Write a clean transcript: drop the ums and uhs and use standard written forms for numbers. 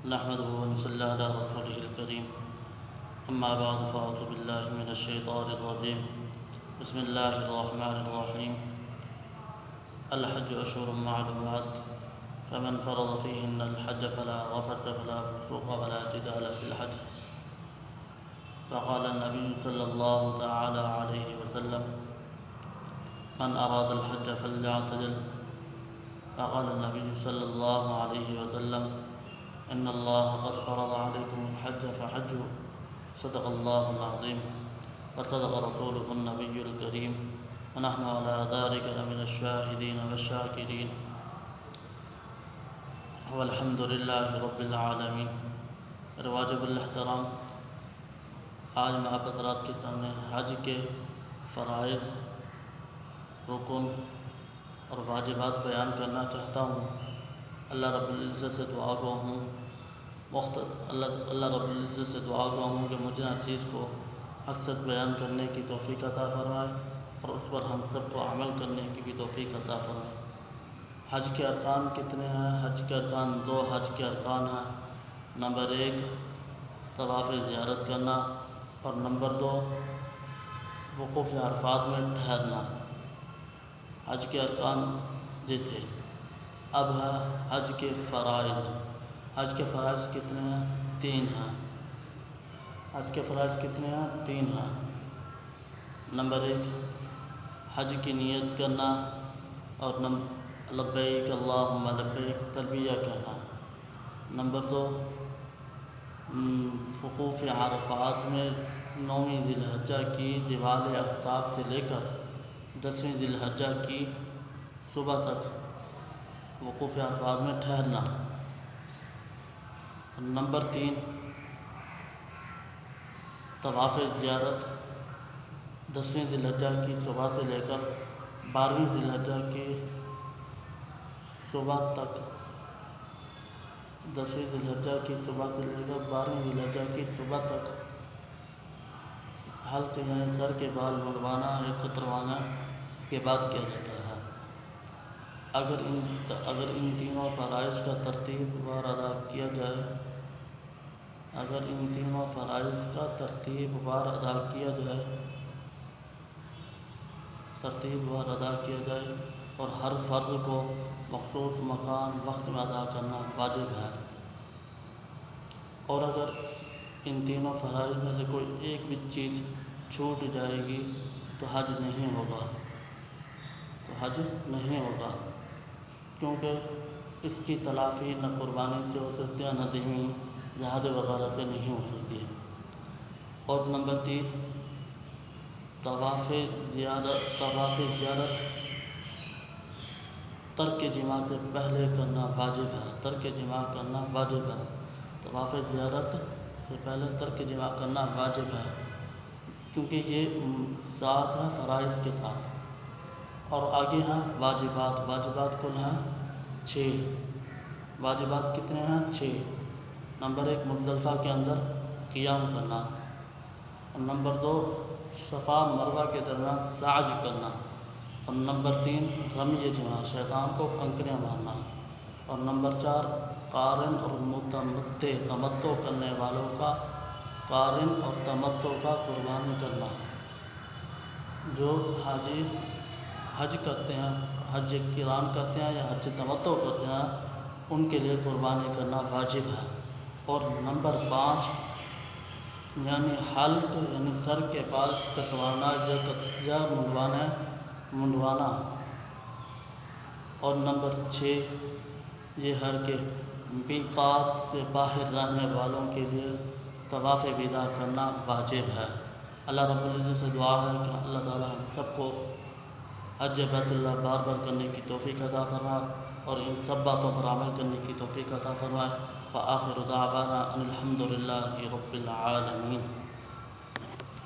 نحمده ونصلي على رسوله الكريم. أما بعد فأعوذ بالله من الشيطان الرجيم. بسم الله الرحمن الرحيم. الحج أشهر معلومات فمن فرض فيهن الحج فلا رفث ولا فسوق ولا جدال في الحج. وقال النبي صلى الله تعالى عليه وسلم: من أراد الحج فليعتدل. وقال النبي صلى الله عليه وسلم: إن الله قد فرض عليكم الحج فحجوا. صدق الله العظيم وصدق رسوله النبي الكريم، ونحن على ذلك لمن الشاهدين والشاكرين، والحمد لله رب العالمین. واجب الاحترام، آج میں آپ حضرات کے سامنے حج کے فرائض، رکن اور واجبات بیان کرنا چاہتا ہوں. اللہ رب العزت سے دعا گو ہوں اللہ رب العزت سے دعا گو ہوں کہ مجھے ہر چیز کو مقصد بیان کرنے کی توفیق عطا فرمائے اور اس پر ہم سب کو عمل کرنے کی بھی توفیق عطا فرمائے. حج کے ارکان کتنے ہیں؟ حج کے ارکان دو حج کے ارکان ہیں. نمبر 1 طواف زیارت کرنا، اور نمبر 2 وقوف عرفات میں ٹھہرنا. حج کے ارکان یہ تھے. اب ہے حج کے فرائض. حج کے فرائض کتنے ہیں؟ 3 ہیں. حج کے فرائض کتنے ہیں؟ 3 ہیں. نمبر 1 حج کی نیت کرنا، اور لبیک اللہم لبیک تلبیہ کہنا. نمبر 2 وقوف عرفات میں 9ویں ذی الحجہ کی زوال آفتاب سے لے کر 10ویں ذی الحجہ کی صبح تک وقوف عرفات میں ٹھہرنا. نمبر 3 طواف زیارت 10ویں ذی الحجہ کی صبح سے لے کر 12ویں ذی الحجہ کی صبح تک 10ویں ذی الحجہ کی صبح سے لے کر 12ویں ذی الحجہ کی صبح تک حلق یعنی سر کے بال منڈوانا یا کتروانا کے بعد کیا جاتا ہے. اگر ان تینوں فرائض کا ترتیب وار ادا کیا جائے اور ہر فرض کو مخصوص مقام وقت میں ادا کرنا واجب ہے. اور اگر ان تینوں فرائض میں سے کوئی ایک بھی چیز چھوٹ جائے گی تو حج نہیں ہوگا، کیونکہ اس کی تلافی نہ قربانی سے ہو سکتی ہے، نہ دینی جہاد وغیرہ سے نہیں ہو سکتی. اور نمبر 3 طواف زیارت ترک جماع سے پہلے کرنا واجب ہے. طواف زیارت سے پہلے ترک جماع کرنا واجب ہے، کیونکہ یہ ساتھ ہے فرائض کے ساتھ. اور آگے ہیں واجبات کل ہیں 6. واجبات کتنے ہیں؟ 6. نمبر 1 مزدلفہ کے اندر قیام کرنا. اور نمبر 2 صفا مروہ کے درمیان سعی کرنا. اور نمبر 3 رمی جماع، شیطان کو کنکریاں مارنا. اور نمبر 4 قارن اور تمتع کرنے والوں کا قربانی کرنا. جو حاجی حج کرتے ہیں، حج قران کرتے ہیں یا حج تمتع کرتے ہیں، ان کے لیے قربانی کرنا واجب ہے. اور نمبر 5 یعنی حلق یعنی سر کے بال کٹوانا یا منڈوانا. اور نمبر 6 یہ ہے کہ میقات سے باہر رہنے والوں کے لیے طواف وداع کرنا واجب ہے. اللہ رب العزت سے دعا ہے کہ اللہ تعالی ہم سب کو حج بیت اللہ بار بار کرنے کی توفیق عطا فرمائے اور ان سب باتوں پر عمل کرنے کی توفیق عطا فرمائے. وآخر دعوانا ان الحمد للہ رب العالمین.